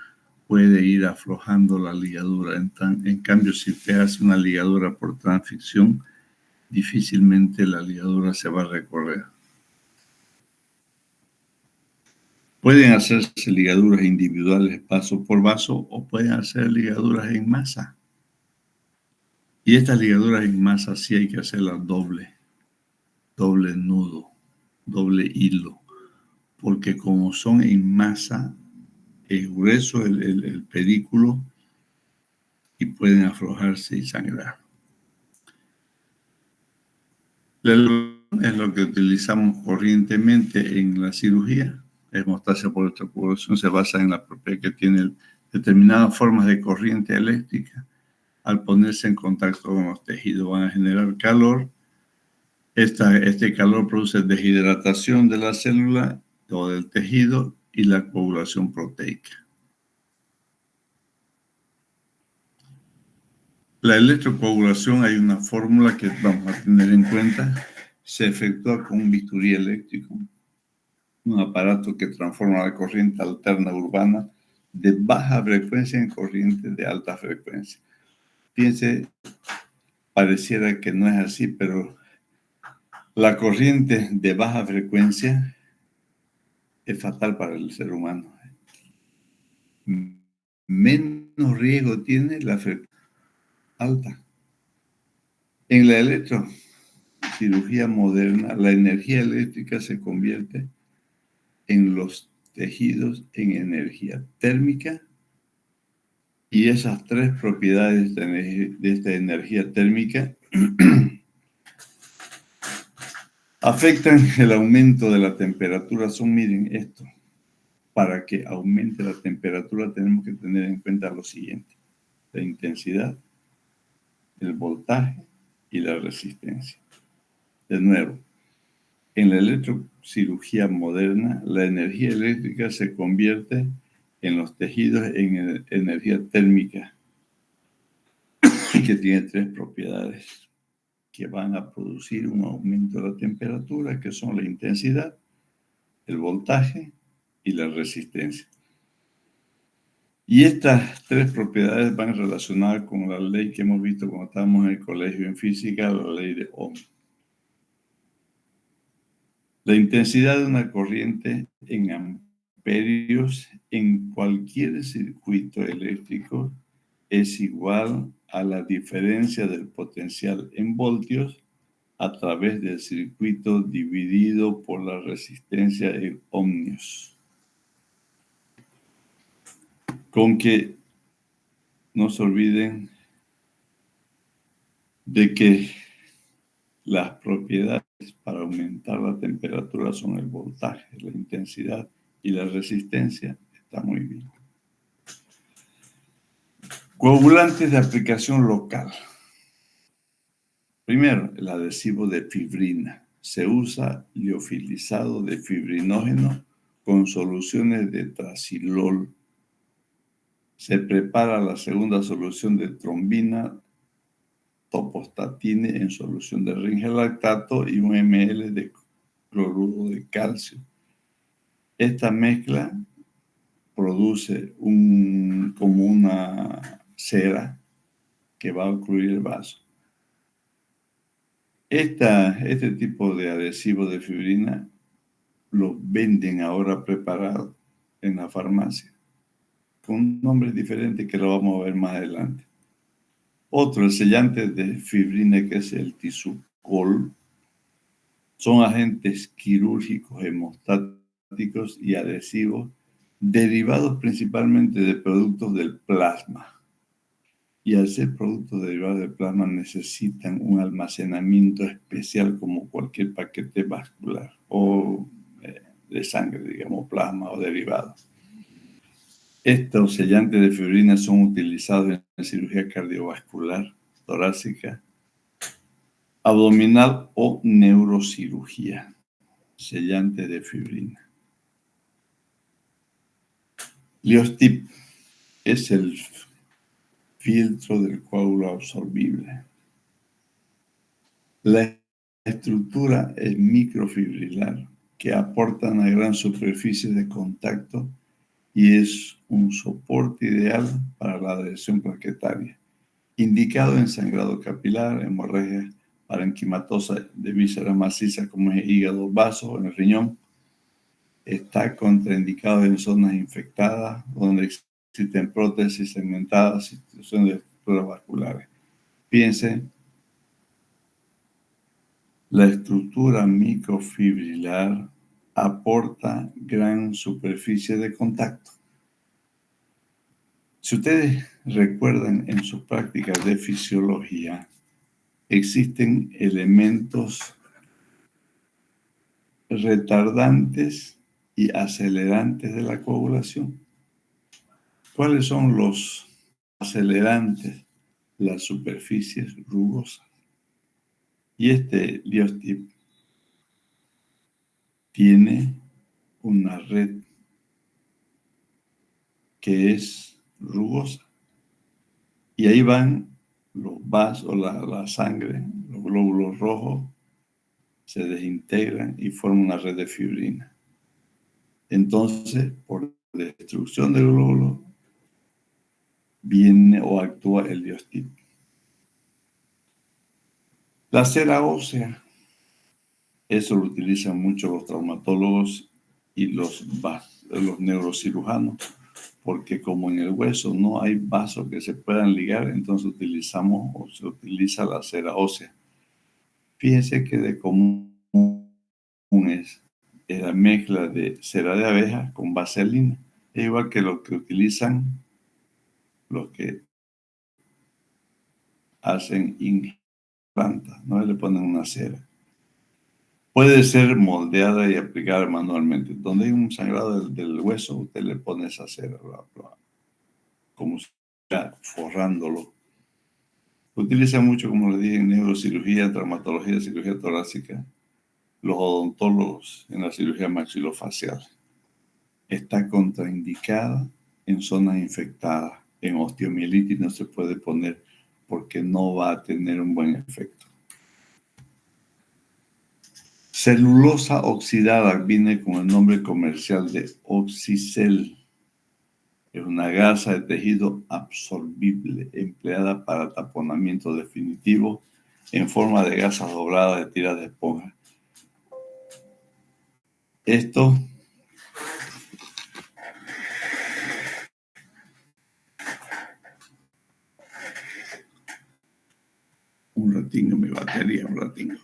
puede ir aflojando la ligadura. En cambio, si usted hace una ligadura por transficción, difícilmente la ligadura se va a recorrer. Pueden hacerse ligaduras individuales vaso por vaso o pueden hacer ligaduras en masa. Y estas ligaduras en masa sí hay que hacerlas doble nudo, doble hilo, porque como son en masa, es grueso el pedículo y pueden aflojarse y sangrar. La luz es lo que utilizamos corrientemente en la cirugía. La hemostasia por electrocoagulación se basa en la propiedad que tiene determinadas formas de corriente eléctrica. Al ponerse en contacto con los tejidos van a generar calor. Este calor produce deshidratación de la célula o del tejido y la coagulación proteica. La electrocoagulación, hay una fórmula que vamos a tener en cuenta. Se efectúa con un bisturí eléctrico, un aparato que transforma la corriente alterna urbana de baja frecuencia en corriente de alta frecuencia. Piense, pareciera que no es así, pero la corriente de baja frecuencia es fatal para el ser humano. Menos riesgo tiene la frecuencia alta. En la electrocirugía moderna, la energía eléctrica se convierte en los tejidos en energía térmica y esas 3 propiedades de esta energía térmica afectan el aumento de la temperatura. Miren esto, para que aumente la temperatura tenemos que tener en cuenta lo siguiente: la intensidad, el voltaje y la resistencia. De nuevo, en la electrocirugía moderna, la energía eléctrica se convierte en los tejidos en energía térmica, que tiene 3 propiedades que van a producir un aumento de la temperatura, que son la intensidad, el voltaje y la resistencia. Y estas tres propiedades van relacionadas con la ley que hemos visto cuando estábamos en el colegio en física, la ley de Ohm. La intensidad de una corriente en amperios en cualquier circuito eléctrico es igual a la diferencia del potencial en voltios a través del circuito dividido por la resistencia en ohmios. Con que no se olviden de que las propiedades para aumentar la temperatura son el voltaje, la intensidad y la resistencia. Está muy bien. Coagulantes de aplicación local. Primero, el adhesivo de fibrina. Se usa liofilizado de fibrinógeno con soluciones de trasilol. Se prepara la segunda solución de trombina, topostatine en solución de ringelactato y 1 ml de cloruro de calcio. Esta mezcla produce como una cera que va a ocluir el vaso. Este tipo de adhesivo de fibrina lo venden ahora preparado en la farmacia con nombres diferentes que lo vamos a ver más adelante. Otro, el sellante de fibrina, que es el Tisucol, son agentes quirúrgicos, hemostáticos y adhesivos derivados principalmente de productos del plasma. Y al ser productos derivados del plasma necesitan un almacenamiento especial como cualquier paquete vascular o de sangre, digamos, plasma o derivados. Estos sellantes de fibrina son utilizados en cirugía cardiovascular, torácica, abdominal o neurocirugía. Sellante de fibrina. Liostip es el filtro del coágulo absorbible. La estructura es microfibrilar que aporta una gran superficie de contacto y es un soporte ideal para la adhesión plaquetaria, indicado en sangrado capilar, hemorragia parenquimatosa de vísceras macizas como es el hígado, vaso, en el riñón. Está contraindicado en zonas infectadas donde existen prótesis segmentadas, situaciones de estructuras vasculares. Fíjense, la estructura microfibrilar aporta gran superficie de contacto. Si ustedes recuerdan en sus prácticas de fisiología, existen elementos retardantes y acelerantes de la coagulación. ¿Cuáles son los acelerantes? Las superficies rugosas. Y este Liostip tiene una red que es rugosa. Y ahí van los vasos, la sangre, los glóbulos rojos, se desintegran y forman una red de fibrina. Entonces, por destrucción del glóbulo, viene o actúa el Liostip. La cera ósea, eso lo utilizan mucho los traumatólogos y los neurocirujanos, porque como en el hueso no hay vasos que se puedan ligar, entonces utilizamos o se utiliza la cera ósea. Fíjense que de común es la mezcla de cera de abeja con vaselina, es igual que lo que utilizan los que hacen implantas, no le ponen una cera. Puede ser moldeada y aplicada manualmente. Donde hay un sangrado del hueso, usted le pone esa cera, como si estuviera forrándolo. Se utiliza mucho, como les dije, en neurocirugía, traumatología, cirugía torácica, los odontólogos en la cirugía maxilofacial. Está contraindicada en zonas infectadas. En osteomielitis no se puede poner porque no va a tener un buen efecto. Celulosa oxidada viene con el nombre comercial de Oxicel. Es una gasa de tejido absorbible empleada para taponamiento definitivo en forma de gasas dobladas de tiras de esponja. Esto un ratingo, mi batería, un ratingo.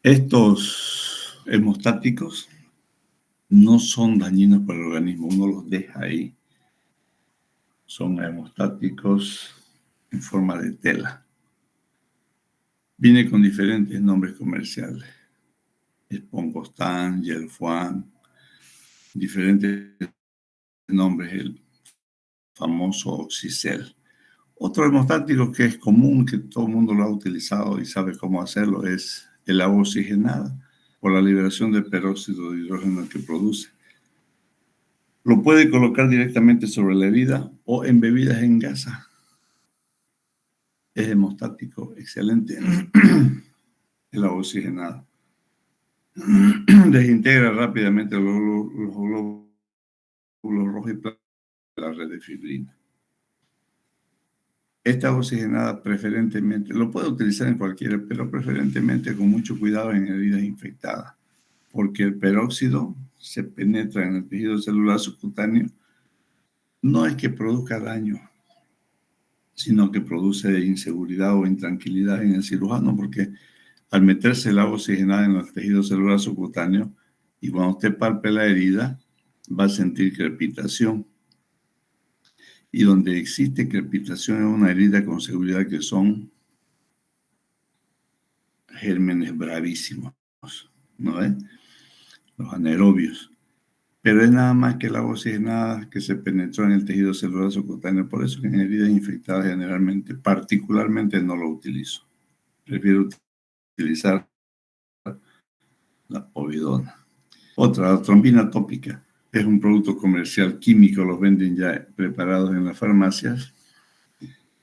Estos hemostáticos no son dañinos para el organismo, uno los deja ahí. Son hemostáticos en forma de tela. Viene con diferentes nombres comerciales. Esponpostan, Gelfuan, diferentes nombres, el famoso Oxicel. Otro hemostático que es común, que todo el mundo lo ha utilizado y sabe cómo hacerlo, es el agua oxigenada por la liberación del peróxido de hidrógeno que produce. Lo puede colocar directamente sobre la herida o en bebidas en gasa. Es hemostático, excelente. El agua oxigenada desintegra rápidamente los glóbulos rojos y planos de la red de fibrina. Esta oxigenada preferentemente, lo puede utilizar en cualquiera, pero preferentemente con mucho cuidado en heridas infectadas, porque el peróxido se penetra en el tejido celular subcutáneo. No es que produzca daño, sino que produce inseguridad o intranquilidad en el cirujano, porque al meterse el agua oxigenada en el tejido celular subcutáneo, y cuando usted palpe la herida, va a sentir crepitación. Y donde existe crepitación en una herida, con seguridad que son gérmenes bravísimos, ¿no ves? Los anaerobios. Pero es nada más que el agua oxigenada que se penetró en el tejido celular subcutáneo. Por eso que en heridas infectadas generalmente, particularmente no lo utilizo. Prefiero utilizar la povidona. Otra, la trombina tópica. Es un producto comercial químico, los venden ya preparados en las farmacias,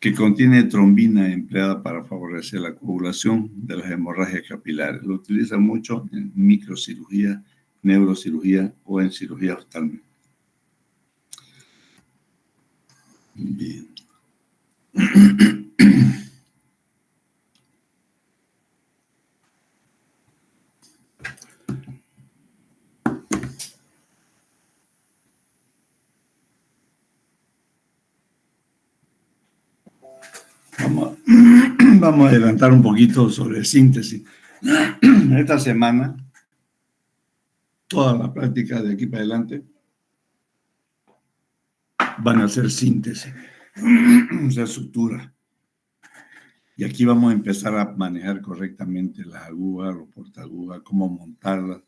que contiene trombina empleada para favorecer la coagulación de las hemorragias capilares. Lo utilizan mucho en microcirugía, neurocirugía o en cirugía oftalmológica. Bien. Vamos a adelantar un poquito sobre síntesis. Esta semana, toda la práctica de aquí para adelante van a ser síntesis, o sea, sutura. Y aquí vamos a empezar a manejar correctamente las agujas, los portaagujas, cómo montarlas,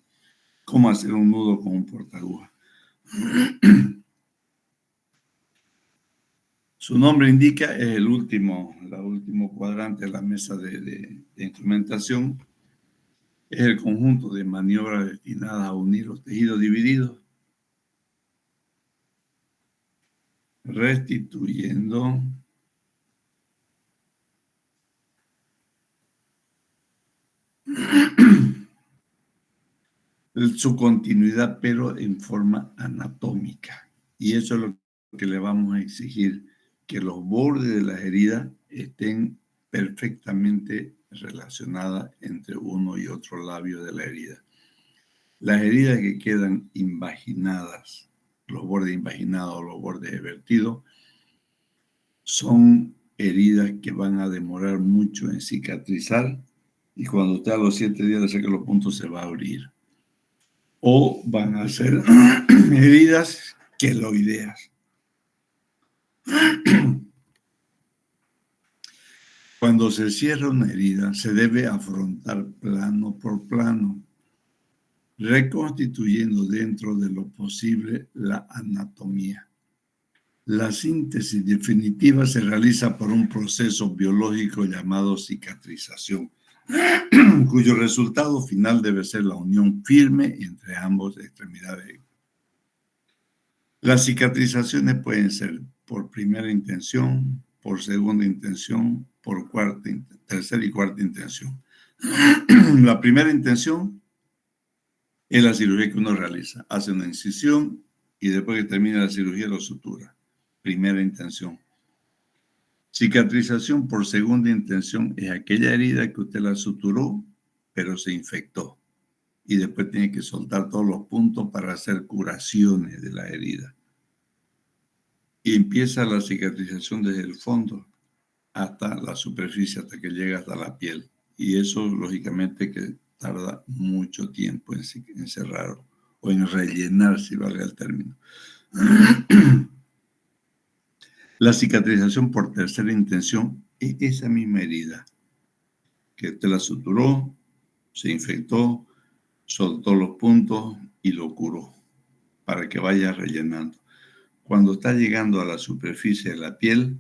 cómo hacer un nudo con un portaaguja. Su nombre indica, es el último cuadrante de la mesa de instrumentación. Es el conjunto de maniobras destinadas a unir los tejidos divididos, restituyendo su continuidad, pero en forma anatómica. Y eso es lo que le vamos a exigir, que los bordes de las heridas estén perfectamente relacionadas entre uno y otro labio de la herida. Las heridas que quedan invaginadas, los bordes invaginados o los bordes vertidos, son heridas que van a demorar mucho en cicatrizar, y cuando usted a los 7 días le saque los puntos se va a abrir. O van a ser heridas queloideas, Cuando se cierra una herida, se debe afrontar plano por plano, reconstituyendo dentro de lo posible la anatomía. La síntesis definitiva se realiza por un proceso biológico llamado cicatrización, cuyo resultado final debe ser la unión firme entre ambas extremidades. Las cicatrizaciones pueden ser por primera intención, por segunda intención, por tercera y cuarta intención. La primera intención es la cirugía que uno realiza. Hace una incisión y después que termina la cirugía lo sutura. Primera intención. Cicatrización por segunda intención es aquella herida que usted la suturó, pero se infectó. Y después tiene que soltar todos los puntos para hacer curaciones de la herida. Y empieza la cicatrización desde el fondo hasta la superficie, hasta que llega hasta la piel. Y eso, lógicamente, que tarda mucho tiempo en cerrar o en rellenar, si valga el término. La cicatrización por tercera intención es esa misma herida que usted la suturó, se infectó, soltó los puntos y lo curó para que vaya rellenando. Cuando está llegando a la superficie de la piel,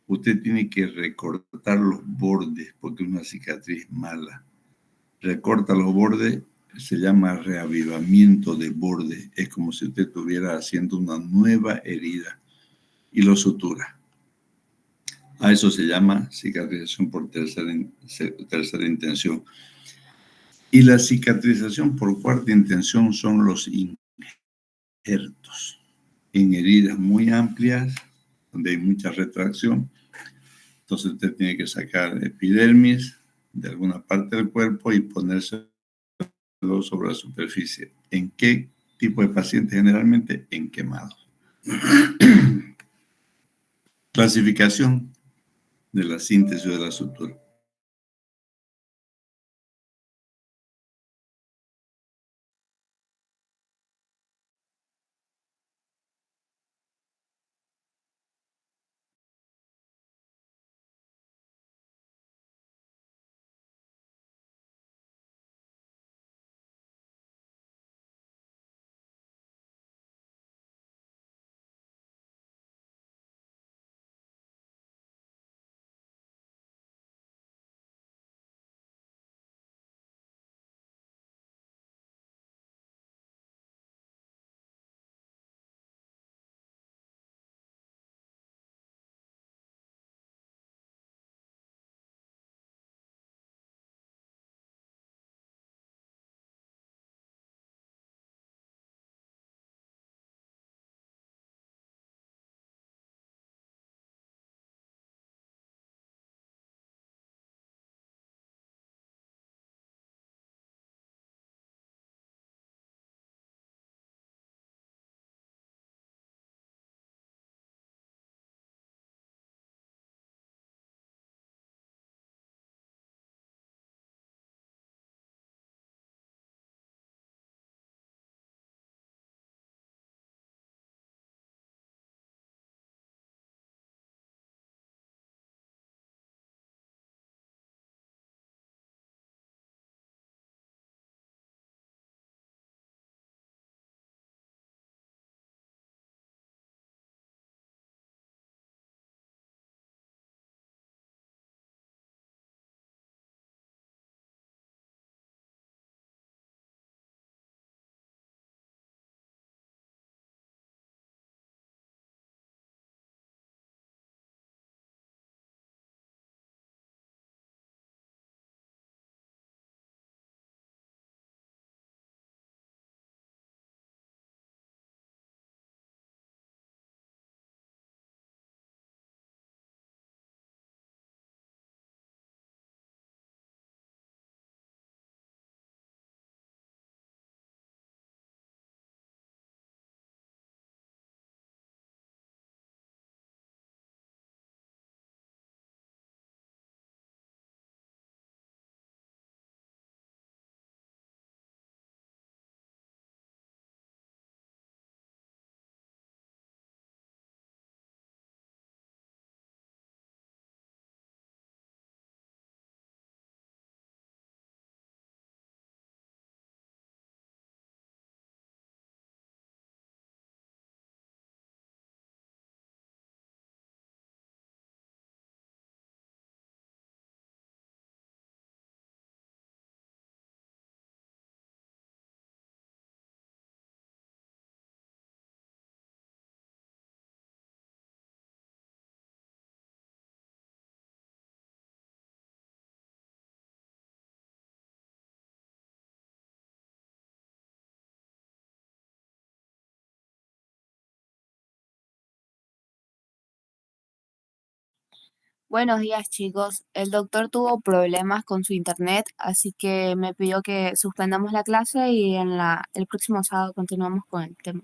usted tiene que recortar los bordes porque es una cicatriz mala. Recorta los bordes, se llama reavivamiento de borde. Es como si usted estuviera haciendo una nueva herida y lo sutura. A eso se llama cicatrización por tercera intención. Y la cicatrización por cuarta intención son los injertos en heridas muy amplias, donde hay mucha retracción. Entonces usted tiene que sacar epidermis de alguna parte del cuerpo y ponérselo sobre la superficie. ¿En qué tipo de pacientes? Generalmente en quemados. Clasificación de la síntesis de la sutura. Buenos días, chicos. El doctor tuvo problemas con su internet, así que me pidió que suspendamos la clase y el próximo sábado continuamos con el tema.